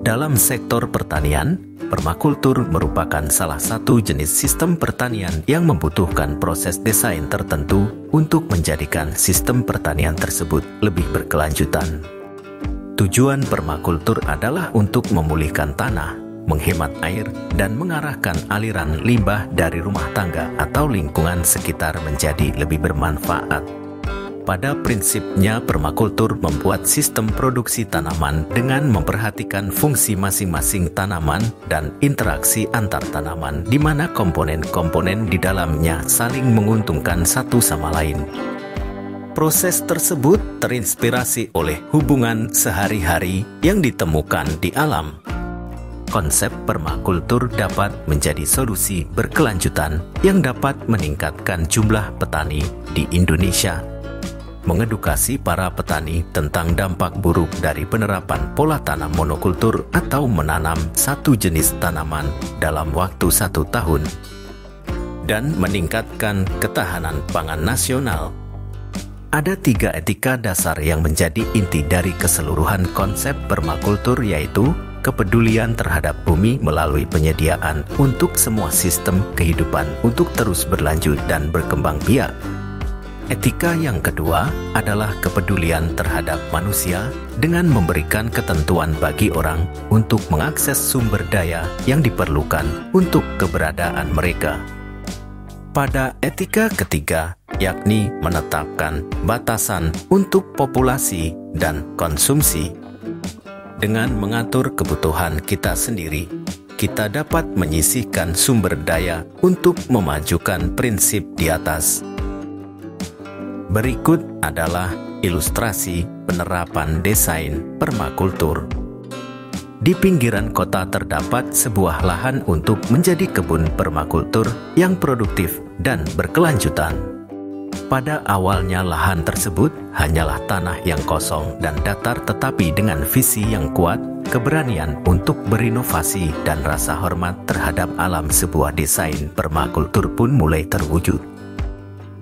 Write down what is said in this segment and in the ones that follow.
Dalam sektor pertanian, permakultur merupakan salah satu jenis sistem pertanian yang membutuhkan proses desain tertentu untuk menjadikan sistem pertanian tersebut lebih berkelanjutan. Tujuan permakultur adalah untuk memulihkan tanah, menghemat air, dan mengarahkan aliran limbah dari rumah tangga atau lingkungan sekitar menjadi lebih bermanfaat. Pada prinsipnya, permakultur membuat sistem produksi tanaman dengan memperhatikan fungsi masing-masing tanaman dan interaksi antar tanaman, di mana komponen-komponen di dalamnya saling menguntungkan satu sama lain. Proses tersebut terinspirasi oleh hubungan sehari-hari yang ditemukan di alam. Konsep permakultur dapat menjadi solusi berkelanjutan yang dapat meningkatkan jumlah petani di Indonesia, mengedukasi para petani tentang dampak buruk dari penerapan pola tanam monokultur atau menanam satu jenis tanaman dalam waktu 1 tahun, dan meningkatkan ketahanan pangan nasional. Ada 3 etika dasar yang menjadi inti dari keseluruhan konsep permakultur, yaitu kepedulian terhadap bumi melalui penyediaan untuk semua sistem kehidupan untuk terus berlanjut dan berkembang biak. Etika yang kedua adalah kepedulian terhadap manusia dengan memberikan ketentuan bagi orang untuk mengakses sumber daya yang diperlukan untuk keberadaan mereka. Pada etika ketiga, yakni menetapkan batasan untuk populasi dan konsumsi. Dengan mengatur kebutuhan kita sendiri, kita dapat menyisihkan sumber daya untuk memajukan prinsip di atas. Berikut adalah ilustrasi penerapan desain permakultur. Di pinggiran kota terdapat sebuah lahan untuk menjadi kebun permakultur yang produktif dan berkelanjutan. Pada awalnya lahan tersebut hanyalah tanah yang kosong dan datar, tetapi dengan visi yang kuat, keberanian untuk berinovasi dan rasa hormat terhadap alam, sebuah desain permakultur pun mulai terwujud.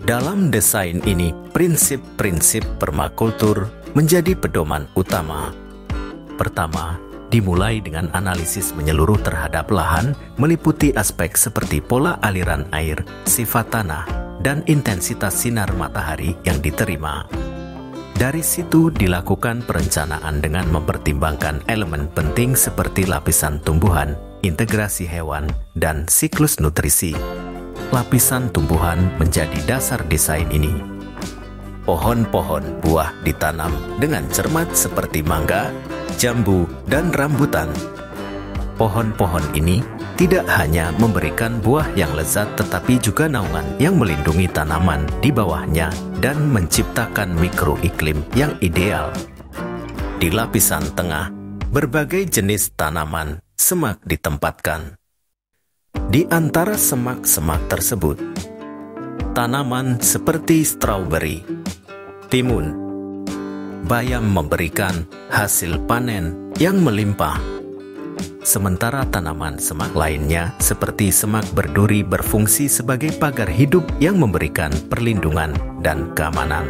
Dalam desain ini, prinsip-prinsip permakultur menjadi pedoman utama. Pertama, dimulai dengan analisis menyeluruh terhadap lahan, meliputi aspek seperti pola aliran air, sifat tanah, dan intensitas sinar matahari yang diterima. Dari situ dilakukan perencanaan dengan mempertimbangkan elemen penting seperti lapisan tumbuhan, integrasi hewan, dan siklus nutrisi. Lapisan tumbuhan menjadi dasar desain ini. Pohon-pohon buah ditanam dengan cermat seperti mangga, jambu, dan rambutan. Pohon-pohon ini tidak hanya memberikan buah yang lezat, tetapi juga naungan yang melindungi tanaman di bawahnya dan menciptakan mikroiklim yang ideal. Di lapisan tengah, berbagai jenis tanaman semak ditempatkan. Di antara semak-semak tersebut, tanaman seperti stroberi, timun, bayam memberikan hasil panen yang melimpah. Sementara tanaman semak lainnya seperti semak berduri berfungsi sebagai pagar hidup yang memberikan perlindungan dan keamanan.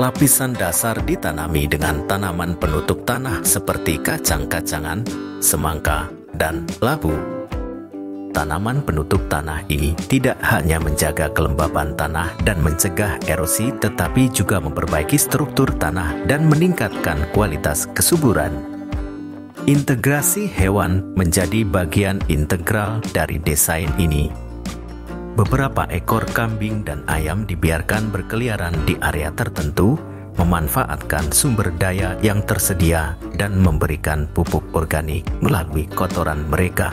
Lapisan dasar ditanami dengan tanaman penutup tanah seperti kacang-kacangan, semangka, dan labu. Tanaman penutup tanah ini tidak hanya menjaga kelembapan tanah dan mencegah erosi, tetapi juga memperbaiki struktur tanah dan meningkatkan kualitas kesuburan. Integrasi hewan menjadi bagian integral dari desain ini. Beberapa ekor kambing dan ayam dibiarkan berkeliaran di area tertentu, memanfaatkan sumber daya yang tersedia dan memberikan pupuk organik melalui kotoran mereka.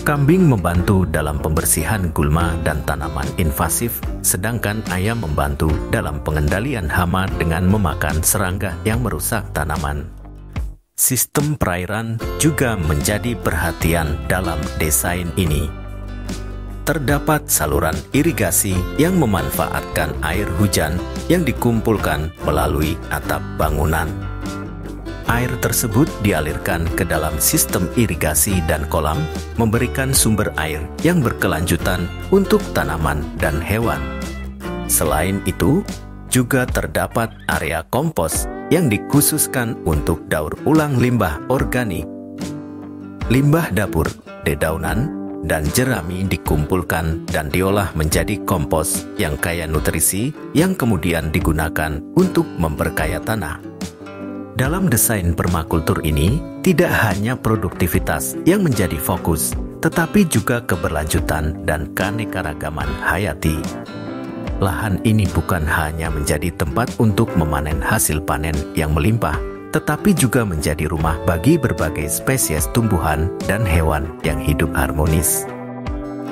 Kambing membantu dalam pembersihan gulma dan tanaman invasif, sedangkan ayam membantu dalam pengendalian hama dengan memakan serangga yang merusak tanaman. Sistem perairan juga menjadi perhatian dalam desain ini. Terdapat saluran irigasi yang memanfaatkan air hujan yang dikumpulkan melalui atap bangunan. Air tersebut dialirkan ke dalam sistem irigasi dan kolam, memberikan sumber air yang berkelanjutan untuk tanaman dan hewan. Selain itu, juga terdapat area kompos yang dikhususkan untuk daur ulang limbah organik limbah dapur, dedaunan, dan jerami dikumpulkan dan diolah menjadi kompos yang kaya nutrisi yang kemudian digunakan untuk memperkaya tanah. Dalam desain permakultur ini, tidak hanya produktivitas yang menjadi fokus, tetapi juga keberlanjutan dan keanekaragaman hayati. Lahan ini bukan hanya menjadi tempat untuk memanen hasil panen yang melimpah, tetapi juga menjadi rumah bagi berbagai spesies tumbuhan dan hewan yang hidup harmonis.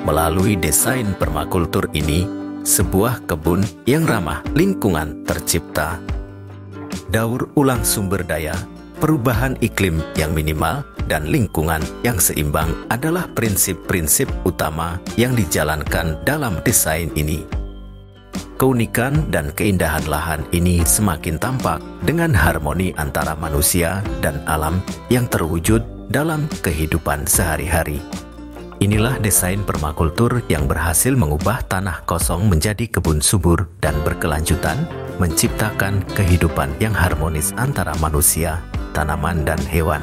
Melalui desain permakultur ini, sebuah kebun yang ramah lingkungan tercipta. Daur ulang sumber daya, perubahan iklim yang minimal, dan lingkungan yang seimbang adalah prinsip-prinsip utama yang dijalankan dalam desain ini. Keunikan dan keindahan lahan ini semakin tampak dengan harmoni antara manusia dan alam yang terwujud dalam kehidupan sehari-hari. Inilah desain permakultur yang berhasil mengubah tanah kosong menjadi kebun subur dan berkelanjutan, menciptakan kehidupan yang harmonis antara manusia, tanaman, dan hewan.